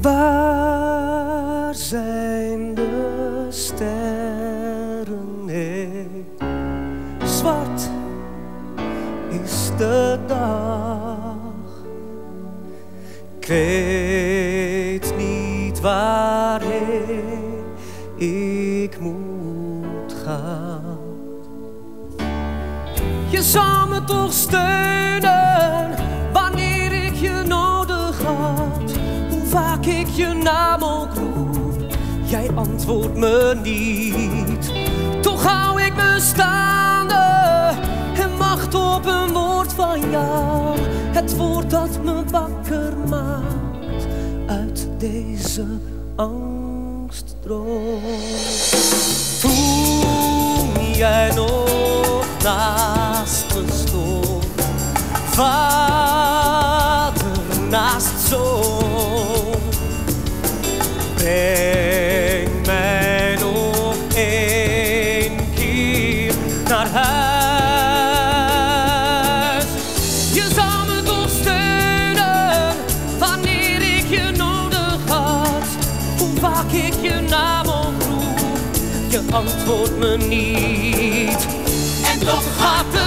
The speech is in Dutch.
Waar zijn de sterren? Nee, zwart is de dag. Ik weet niet waarheen ik moet gaan. Je zou me toch steunen wanneer ik je nodig had. Hoe vaak ik je naam ook roep, jij antwoordt me niet. Toch hou ik me staande en wacht op een woord van jou. Het woord dat me wakker maakt uit deze angstdroom. Toen jij nog naast me stond, vader naast zoon, breng mij nog één keer naar huis. Je zou me toch steunen wanneer ik je nodig had. Hoe vaak ik je naam oproep, je antwoordt me niet. En toch gaat het